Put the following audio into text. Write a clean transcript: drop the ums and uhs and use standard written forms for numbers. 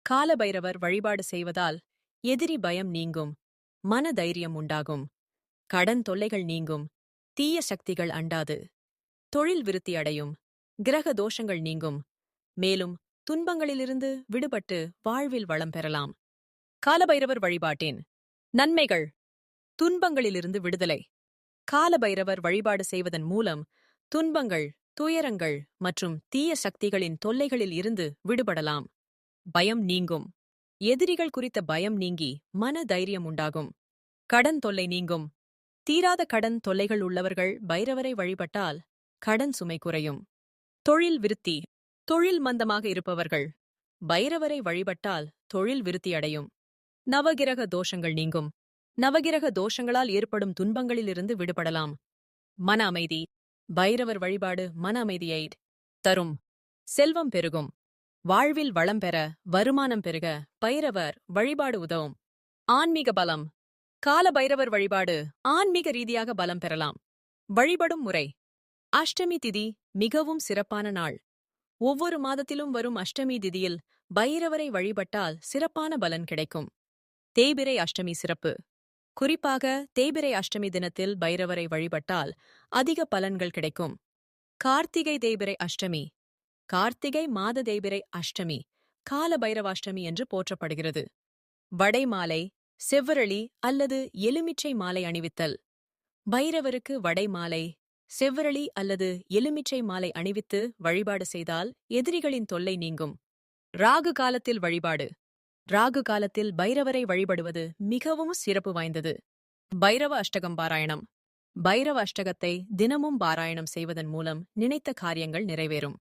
காலபைரவர் வழிபாடு செய்வதால் எதிரி பயம் நீங்கும், மன தைரியம் உண்டாகும், கடன் தொல்லைகள் நீங்கும், தீய சக்திகள் அண்டாது, தொழில் விருத்தி அடையும், கிரக தோஷங்கள் நீங்கும், மேலும் துன்பங்களிலிருந்து விடுபட்டு வாழ்வில் வளம் பெறலாம். காலபைரவர் வழிபாட்டின் நன்மைகள். துன்பங்களிலிருந்து விடுதலை. காலபைரவர் வழிபாடு செய்வதன் மூலம் துன்பங்கள், துயரங்கள் மற்றும் தீய சக்திகளின் தொல்லைகளில் இருந்து விடுபடலாம். பயம் நீங்கும். எதிரிகள் குறித்த பயம் நீங்கி மன தைரியம் உண்டாகும். கடன் தொல்லை நீங்கும். தீராத கடன் தொல்லைகள் உள்ளவர்கள் பைரவரை வழிபட்டால் கடன் சுமை குறையும். தொழில் விருத்தி. தொழில் மந்தமாக இருப்பவர்கள் பைரவரை வழிபட்டால் தொழில் விருத்தியடையும். நவகிரக தோஷங்கள் நீங்கும். நவகிரக தோஷங்களால் ஏற்படும் துன்பங்களிலிருந்து விடுபடலாம். மன அமைதி. பைரவர் வழிபாடு மன அமைதியை தரும். செல்வம் பெருகும். வாழ்வில் வளம் பெற, வருமானம் பெருக பைரவர் வழிபாடு உதவும். ஆன்மீக பலம். கால பைரவர் வழிபாடு ஆன்மீக ரீதியாக பலம் பெறலாம். வழிபடும் முறை. அஷ்டமி திதி மிகவும் சிறப்பான நாள். ஒவ்வொரு மாதத்திலும் வரும் அஷ்டமி திதியில் பைரவரை வழிபட்டால் சிறப்பான பலன் கிடைக்கும். தேய்பிறை அஷ்டமி சிறப்பு. குறிப்பாக தேய்பிறை அஷ்டமி தினத்தில் பைரவரை வழிபட்டால் அதிக பலன்கள் கிடைக்கும். கார்த்திகை தேய்பிறை அஷ்டமி. கார்த்திகை மாத தேய்பிறை அஷ்டமி கால பைரவாஷ்டமி என்று போற்றப்படுகிறது. வடை மாலை, செவ்வரளி அல்லது எலுமிச்சை மாலை அணிவித்தல். பைரவருக்கு வடை மாலை, செவ்வரளி அல்லது எலுமிச்சை மாலை அணிவித்து வழிபாடு செய்தால் எதிரிகளின் தொல்லை நீங்கும். ராகு காலத்தில் வழிபாடு. ராகு காலத்தில் பைரவரை வழிபடுவது மிகவும் சிறப்பு வாய்ந்தது. பைரவ அஷ்டகம் பாராயணம். பைரவ அஷ்டகத்தை தினமும் பாராயணம் செய்வதன் மூலம் நினைத்த காரியங்கள் நிறைவேறும்.